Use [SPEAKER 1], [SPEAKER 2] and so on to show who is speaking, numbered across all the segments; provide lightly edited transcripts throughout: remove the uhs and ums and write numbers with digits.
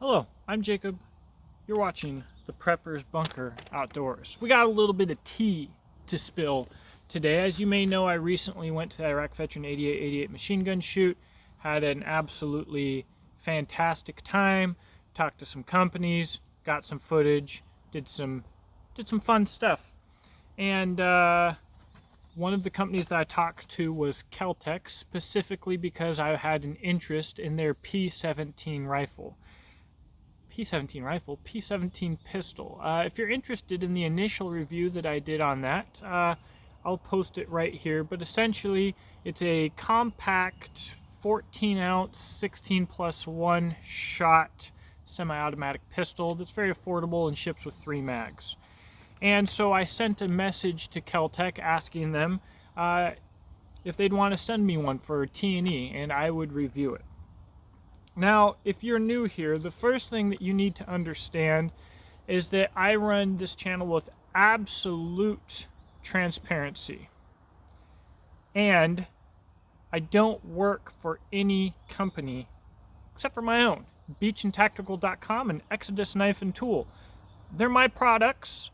[SPEAKER 1] Hello, I'm Jacob. You're watching the Prepper's Bunker Outdoors. We got a little bit of tea to spill today. As you may know, I recently went to the Iraq Veteran 88 machine gun shoot, had an absolutely fantastic time, talked to some companies, got some footage, did some fun stuff. And one of the companies that I talked to was Keltec, specifically because I had an interest in their P17 rifle. P17 pistol. If you're interested in the initial review that I did on that, I'll post it right here. But essentially, it's a compact 14 ounce, 16 plus 1 shot semi-automatic pistol that's very affordable and ships with 3 mags. And so I sent a message to Keltec asking them if they'd want to send me one for T&E, and I would review it. Now, if you're new here, the first thing that you need to understand is that I run this channel with absolute transparency. And I don't work for any company except for my own, beachandtactical.com and Exodus Knife and Tool. They're my products,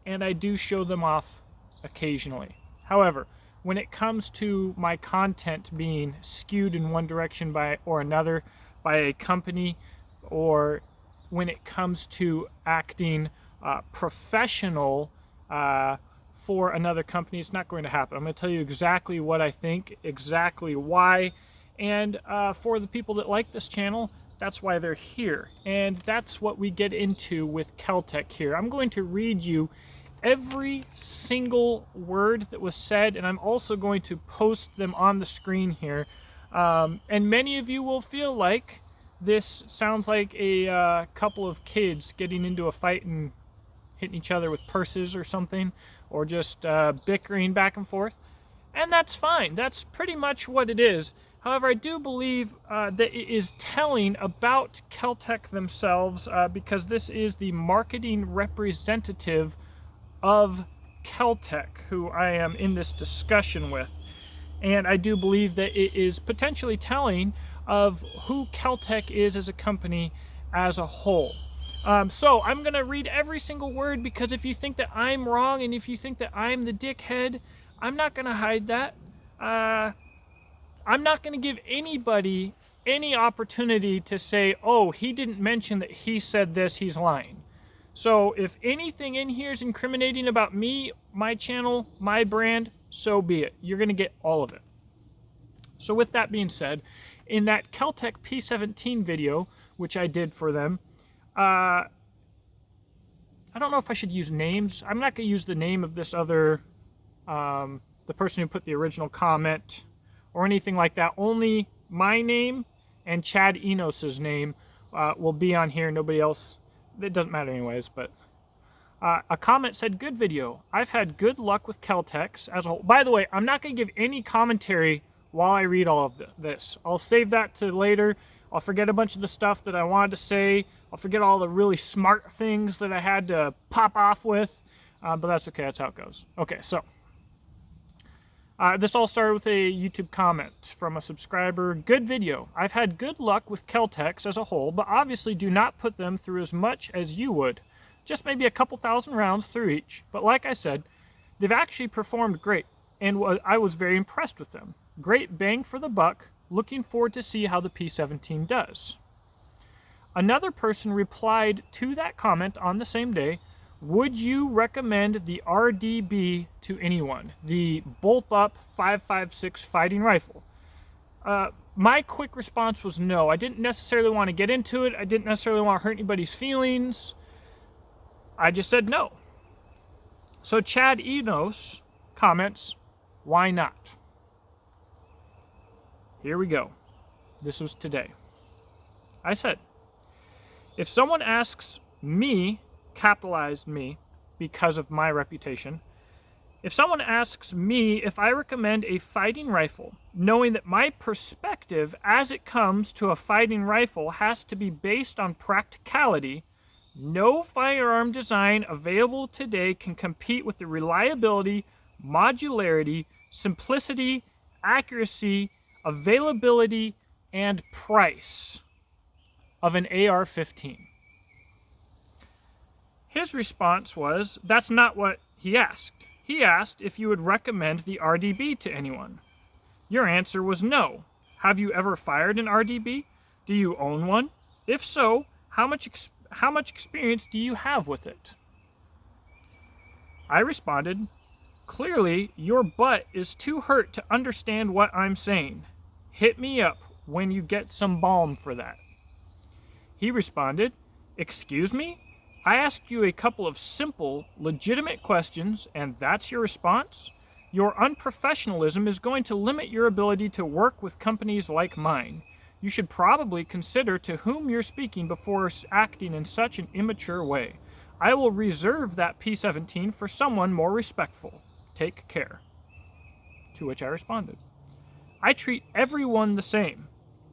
[SPEAKER 1] and I do show them off occasionally. However, when it comes to my content being skewed in one direction or another by a company, or when it comes to acting professional for another company, it's not going to happen. I'm going to tell you exactly what I think, exactly why, and for the people that like this channel, that's why they're here. And that's what we get into with Keltec here. I'm going to read you every single word that was said, and I'm also going to post them on the screen here. And many of you will feel like this sounds like a couple of kids getting into a fight and hitting each other with purses or something, or just bickering back and forth. And that's fine. That's pretty much what it is. However, I do believe that it is telling about Keltec themselves, because this is the marketing representative of Keltec, who I am in this discussion with. And I do believe that it is potentially telling of who Keltec is as a company as a whole. So I'm going to read every single word, because if you think that I'm wrong and if you think that I'm the dickhead, I'm not going to hide that. I'm not going to give anybody any opportunity to say, oh, he didn't mention that he said this, he's lying. So if anything in here is incriminating about me, my channel, my brand, so be it. You're going to get all of it. So with that being said, in that Keltec P17 video, which I did for them, I don't know if I should use names. I'm not going to use the name of this other, the person who put the original comment or anything like that. Only my name and Chad Enos's name will be on here. Nobody else. It doesn't matter anyways, but a comment said, good video. I've had good luck with Keltec as a whole. By the way, I'm not going to give any commentary while I read all of this. I'll save that to later. I'll forget a bunch of the stuff that I wanted to say. I'll forget all the really smart things that I had to pop off with, but that's okay. That's how it goes. Okay, so this all started with a YouTube comment from a subscriber. Good video. I've had good luck with Keltec as a whole, but obviously do not put them through as much as you would. Just maybe a couple thousand rounds through each. But like I said, they've actually performed great, and I was very impressed with them. Great bang for the buck. Looking forward to see how the P17 does. Another person replied to that comment on the same day, would you recommend the RDB to anyone? The Bolt Up 5.56 fighting rifle. My quick response was no. I didn't necessarily want to get into it. I didn't necessarily want to hurt anybody's feelings. I just said no. So Chad Enos comments, why not? Here we go. This was today. I said, if someone asks me, capitalized me because of my reputation, if someone asks me if I recommend a fighting rifle, knowing that my perspective as it comes to a fighting rifle has to be based on practicality, no firearm design available today can compete with the reliability, modularity, simplicity, accuracy, availability, and price of an AR-15? His response was, that's not what he asked. He asked if you would recommend the RDB to anyone. Your answer was no. Have you ever fired an RDB? Do you own one? If so, how much experience do you have with it? I responded, clearly your butt is too hurt to understand what I'm saying. Hit me up when you get some balm for that. He responded, excuse me? I asked you a couple of simple, legitimate questions, and that's your response? Your unprofessionalism is going to limit your ability to work with companies like mine. You should probably consider to whom you're speaking before acting in such an immature way. I will reserve that P-17 for someone more respectful. Take care. To which I responded, I treat everyone the same.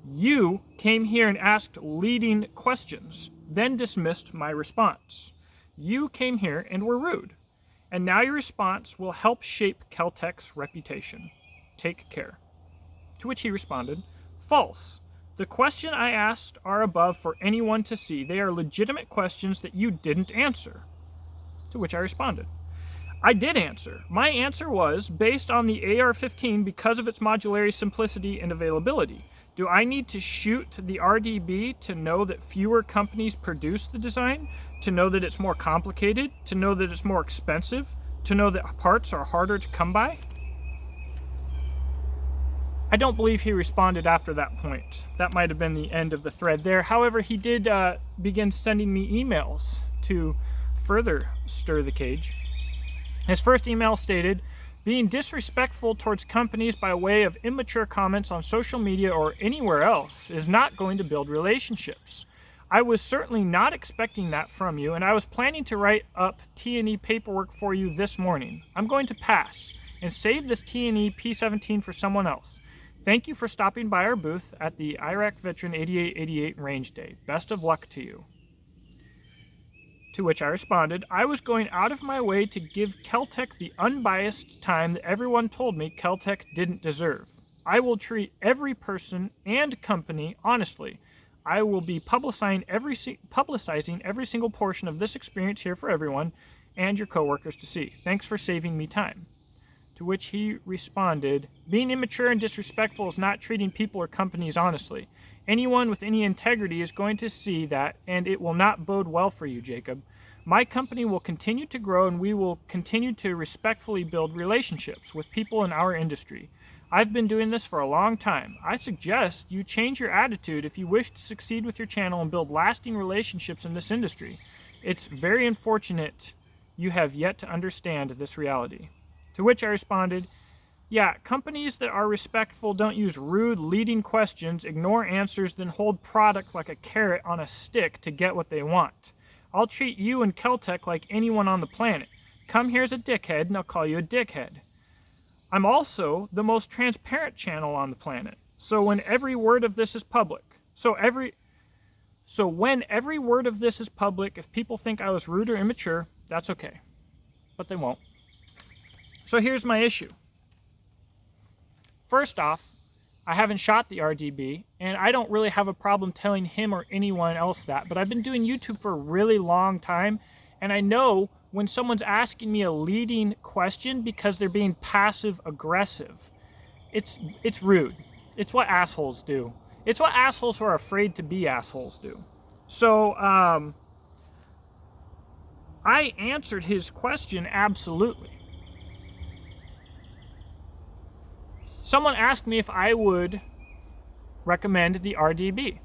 [SPEAKER 1] You came here and asked leading questions, then dismissed my response. You came here and were rude. And now your response will help shape Keltec's reputation. Take care. To which he responded, false. The question I asked are above for anyone to see. They are legitimate questions that you didn't answer. To which I responded, I did answer. My answer was based on the AR-15 because of its modularity, simplicity, and availability. Do I need to shoot the RDB to know that fewer companies produce the design? To know that it's more complicated? To know that it's more expensive? To know that parts are harder to come by? I don't believe he responded after that point. That might have been the end of the thread there. However, he did begin sending me emails to further stir the cage. His first email stated, being disrespectful towards companies by way of immature comments on social media or anywhere else is not going to build relationships. I was certainly not expecting that from you, and I was planning to write up T&E paperwork for you this morning. I'm going to pass and save this T&E P-17 for someone else. Thank you for stopping by our booth at the Iraq Veteran 8888 Range Day. Best of luck to you. To which I responded, I was going out of my way to give Keltec the unbiased time that everyone told me Keltec didn't deserve. I will treat every person and company honestly. I will be publicizing every single portion of this experience here for everyone and your coworkers to see. Thanks for saving me time. To which he responded, being immature and disrespectful is not treating people or companies honestly. Anyone with any integrity is going to see that, and it will not bode well for you, Jacob. My company will continue to grow, and we will continue to respectfully build relationships with people in our industry. I've been doing this for a long time. I suggest you change your attitude if you wish to succeed with your channel and build lasting relationships in this industry. It's very unfortunate you have yet to understand this reality. To which I responded, yeah, companies that are respectful don't use rude, leading questions, ignore answers, then hold product like a carrot on a stick to get what they want. I'll treat you and Keltec like anyone on the planet. Come here as a dickhead, and I'll call you a dickhead. I'm also the most transparent channel on the planet. So when every word of this is public, when every word of this is public, if people think I was rude or immature, that's okay. But they won't. So here's my issue. First off, I haven't shot the RDB, and I don't really have a problem telling him or anyone else that, but I've been doing YouTube for a really long time, and I know when someone's asking me a leading question because they're being passive-aggressive, it's rude. It's what assholes do. It's what assholes who are afraid to be assholes do. So, I answered his question absolutely. Someone asked me if I would recommend the RDB.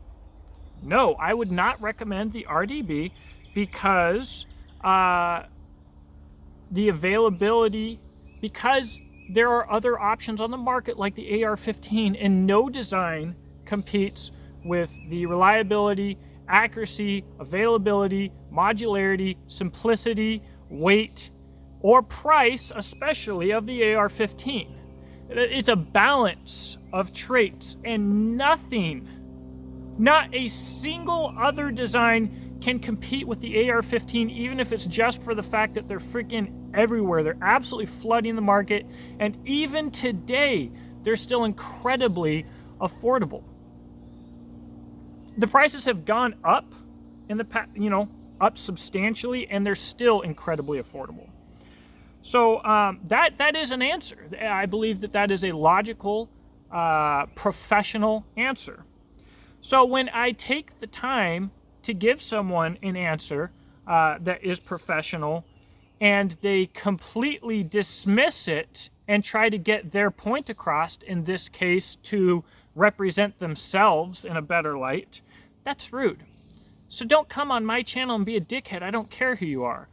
[SPEAKER 1] No, I would not recommend the RDB because the availability, because there are other options on the market like the AR-15, and no design competes with the reliability, accuracy, availability, modularity, simplicity, weight, or price, especially of the AR-15. It's a balance of traits, and not a single other design can compete with the AR-15, even if it's just for the fact that they're freaking everywhere. They're absolutely flooding the market, and even today, they're still incredibly affordable. The prices have gone up in the past, up substantially, and they're still incredibly affordable. So that is an answer. I believe that is a logical, professional answer. So when I take the time to give someone an answer that is professional, and they completely dismiss it and try to get their point across, in this case to represent themselves in a better light, that's rude. So don't come on my channel and be a dickhead. I don't care who you are.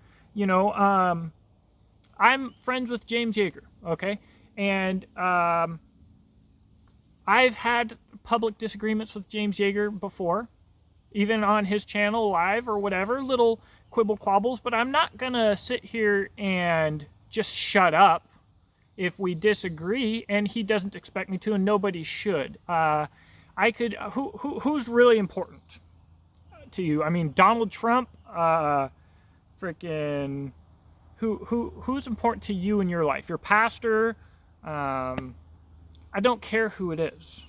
[SPEAKER 1] I'm friends with James Yeager, okay? And I've had public disagreements with James Yeager before, even on his channel live or whatever, little quibble quabbles, but I'm not gonna sit here and just shut up if we disagree, and he doesn't expect me to, and nobody should. Who's really important to you? I mean, Donald Trump, freaking, who's important to you in your life? Your pastor? I don't care who it is.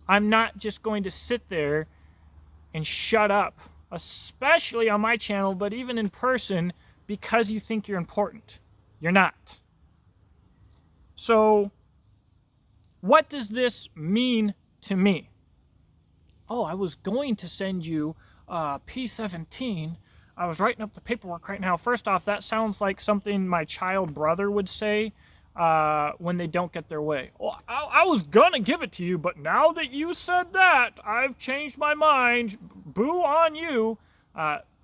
[SPEAKER 1] I'm not just going to sit there and shut up, especially on my channel, but even in person, because you think you're important. You're not. So, what does this mean to me? Oh, I was going to send you P17. I was writing up the paperwork right now. First off, that sounds like something my child brother would say when they don't get their way. Well, I was gonna give it to you, but now that you said that, I've changed my mind. Boo on you.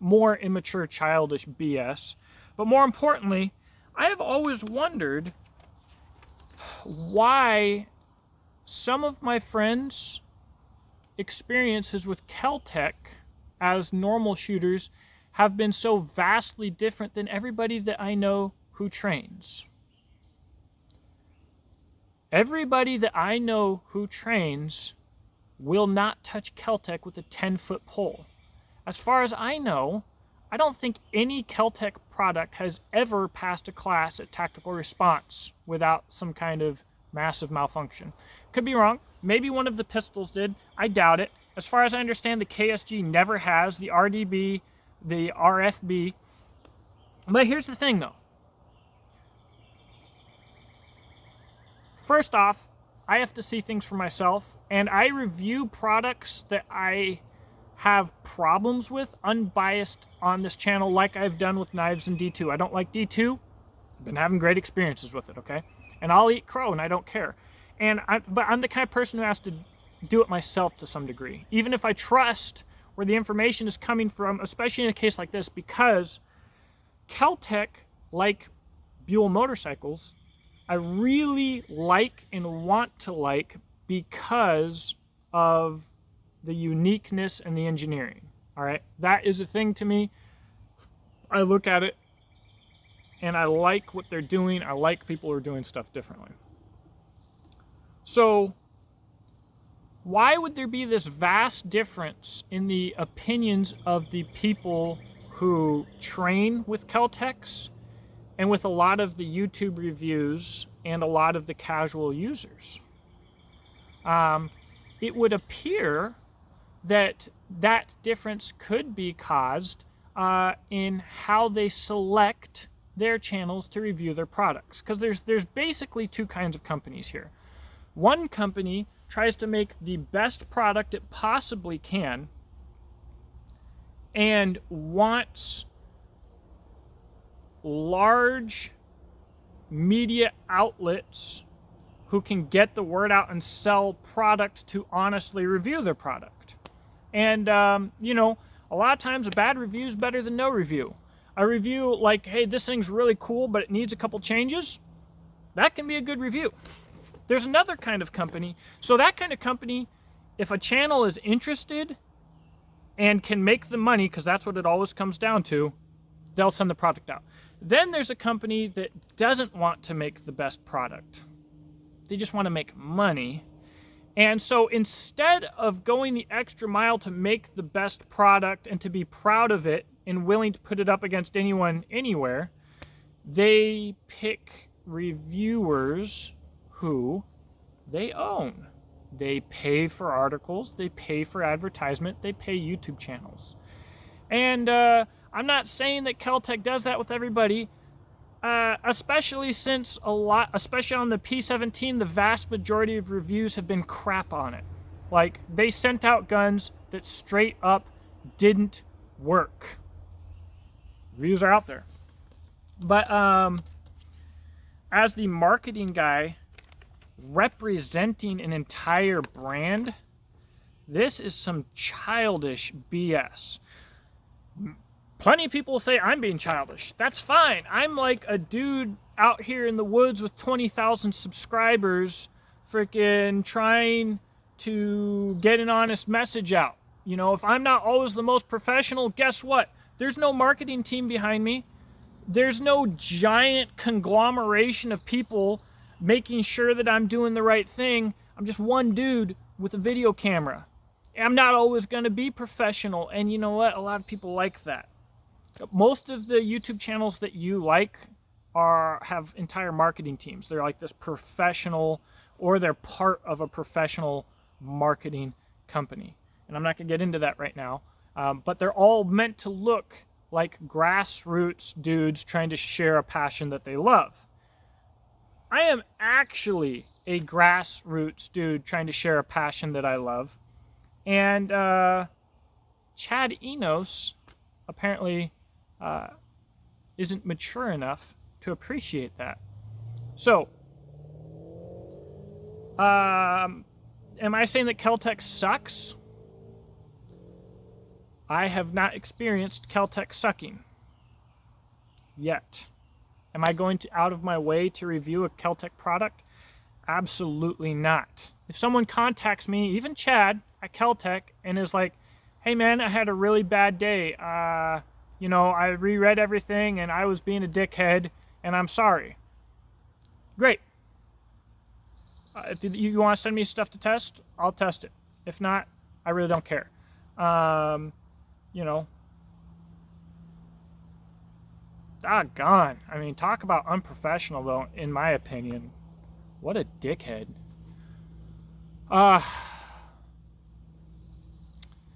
[SPEAKER 1] More immature, childish BS. But more importantly, I have always wondered why some of my friends' experiences with Keltec as normal shooters have been so vastly different than everybody that I know who trains. Everybody that I know who trains will not touch Keltec with a 10-foot pole. As far as I know, I don't think any Keltec product has ever passed a class at tactical response without some kind of massive malfunction. Could be wrong. Maybe one of the pistols did. I doubt it. As far as I understand, the KSG never has, the RDB, the RFB. But here's the thing, though. First off, I have to see things for myself, and I review products that I have problems with, unbiased, on this channel, like I've done with knives and D2. I don't like D2. I've been having great experiences with it, okay? And I'll eat crow, and I don't care. But I'm the kind of person who has to do it myself to some degree, even if I trust where the information is coming from, especially in a case like this, because Keltec, like Buell motorcycles, I really like and want to like because of the uniqueness and the engineering. All right, that is a thing to me. I look at it and I like what they're doing. I like people who are doing stuff differently. So why would there be this vast difference in the opinions of the people who train with Keltecs and with a lot of the YouTube reviews and a lot of the casual users? It would appear that that difference could be caused in how they select their channels to review their products. Because there's basically two kinds of companies here. One company tries to make the best product it possibly can and wants large media outlets who can get the word out and sell product to honestly review their product. And, a lot of times a bad review is better than no review. A review like, hey, this thing's really cool, but it needs a couple changes, that can be a good review. There's another kind of company. So that kind of company, if a channel is interested and can make the money, because that's what it always comes down to, they'll send the product out. Then there's a company that doesn't want to make the best product. They just want to make money. And so instead of going the extra mile to make the best product and to be proud of it and willing to put it up against anyone, anywhere, they pick reviewers who they own. They pay for articles, they pay for advertisement, they pay YouTube channels. And I'm not saying that Keltec does that with everybody, especially since especially on the P17, the vast majority of reviews have been crap on it. Like, they sent out guns that straight up didn't work. Reviews are out there. But as the marketing guy representing an entire brand, this is some childish BS. Plenty of people say I'm being childish. That's fine. I'm like a dude out here in the woods with 20,000 subscribers, freaking trying to get an honest message out. You know, if I'm not always the most professional, guess what? There's no marketing team behind me. There's no giant conglomeration of people making sure that I'm doing the right thing. I'm just one dude with a video camera. I'm not always going to be professional, and you know what? A lot of people like that. Most of the YouTube channels that you like have entire marketing teams. They're like this professional, or they're part of a professional marketing company. And I'm not going to get into that right now. But they're all meant to look like grassroots dudes trying to share a passion that they love. I am actually a grassroots dude trying to share a passion that I love. And Chad Enos apparently isn't mature enough to appreciate that. So, am I saying that Keltec sucks? I have not experienced Keltec sucking yet. Am I going out of my way to review a Keltec product? Absolutely not. If someone contacts me, even Chad at Keltec, and is like, hey man, I had a really bad day. You know, I reread everything and I was being a dickhead and I'm sorry. Great. If you want to send me stuff to test, I'll test it. If not, I really don't care. You know, doggone. I mean, talk about unprofessional, though, in my opinion. What a dickhead.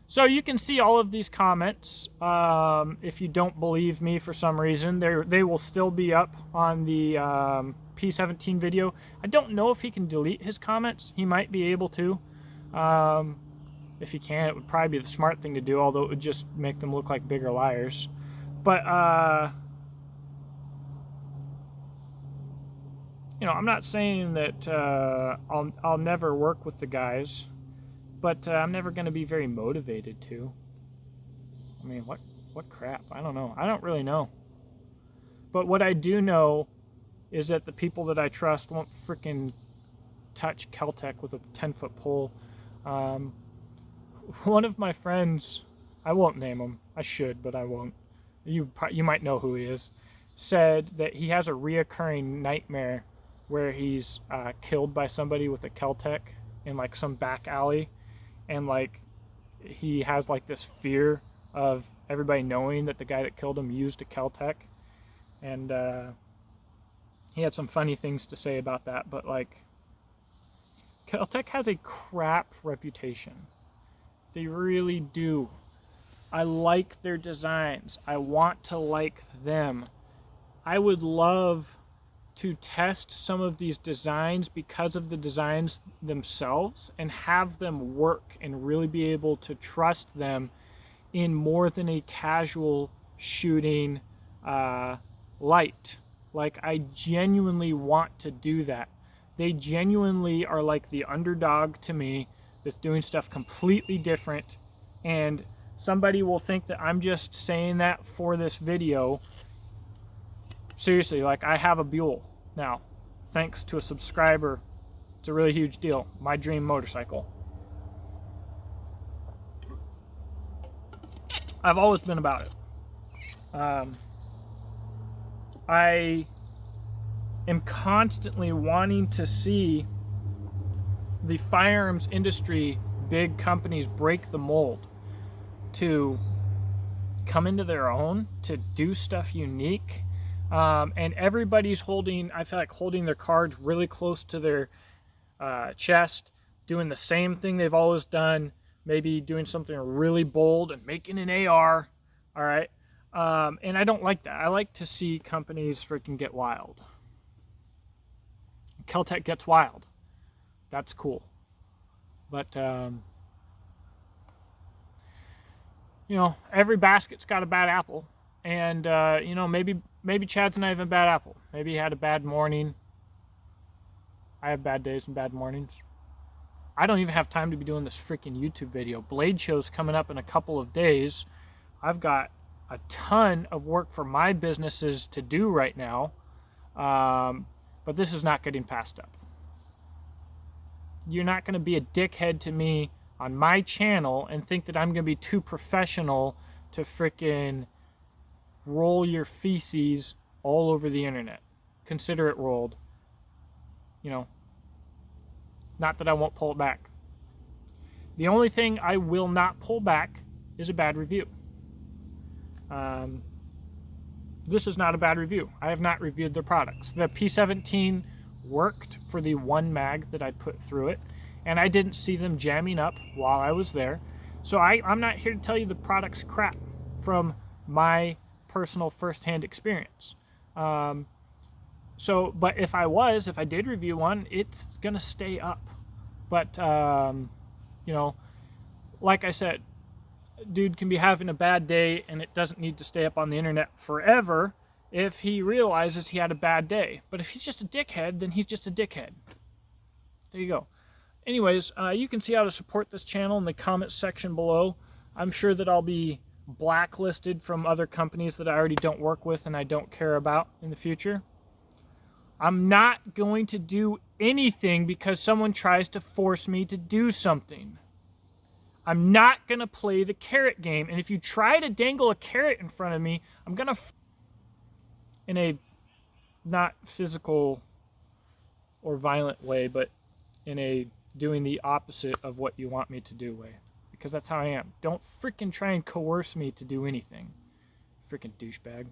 [SPEAKER 1] So you can see all of these comments. If you don't believe me for some reason, they will still be up on the P17 video. I don't know if he can delete his comments. He might be able to. If he can, it would probably be the smart thing to do, although it would just make them look like bigger liars. But, you know, I'm not saying that I'll never work with the guys, but I'm never going to be very motivated to. I mean, what crap? I don't know. I don't really know. But what I do know is that the people that I trust won't freaking touch Keltec with a 10-foot pole. One of my friends, I won't name him. I should, but I won't. You might know who he is. Said that he has a reoccurring nightmare where he's killed by somebody with a Keltec in like some back alley, and like he has like this fear of everybody knowing that the guy that killed him used a Keltec, and he had some funny things to say about that. But like, Keltec has a crap reputation. They really do. I like their designs. I want to like them. I would love to test some of these designs because of the designs themselves and have them work and really be able to trust them in more than a casual shooting light. Like, I genuinely want to do that. They genuinely are like the underdog to me that's doing stuff completely different, and somebody will think that I'm just saying that for this video. Seriously, like, I have a Buell now, thanks to a subscriber. It's a really huge deal. My dream motorcycle. I've always been about it. I am constantly wanting to see the firearms industry, big companies, break the mold to come into their own, to do stuff unique. And everybody's holding, I feel like, holding their cards really close to their chest, doing the same thing they've always done, maybe doing something really bold and making an AR, all right? And I don't like that. I like to see companies freaking get wild. Keltec gets wild. That's cool. But, you know, every basket's got a bad apple. And, you know, maybe Chad's not even a bad apple. Maybe he had a bad morning. I have bad days and bad mornings. I don't even have time to be doing this freaking YouTube video. Blade show's coming up in a couple of days. I've got a ton of work for my businesses to do right now. But this is not getting passed up. You're not going to be a dickhead to me on my channel and think that I'm going to be too professional to freaking roll your feces all over the internet. Consider it rolled. You know, not that I won't pull it back. The only thing I will not pull back is a bad review. This is not a bad review. I have not reviewed their products. The P17 worked for the one mag that I put through it, and I didn't see them jamming up while I was there. So I'm not here to tell you the product's crap from my personal first-hand experience. But if I did review one, it's gonna stay up. But you know, like I said, dude can be having a bad day and it doesn't need to stay up on the internet forever if he realizes he had a bad day. But if he's just a dickhead, then he's just a dickhead. There you go. Anyways, you can see how to support this channel in the comments section below. I'm sure that I'll be blacklisted from other companies that I already don't work with and I don't care about in the future. I'm not going to do anything because someone tries to force me to do something. I'm not going to play the carrot game. And if you try to dangle a carrot in front of me, I'm going to... in a not physical or violent way, but in a doing the opposite of what you want me to do way. Because that's how I am. Don't freaking try and coerce me to do anything. Freaking douchebag.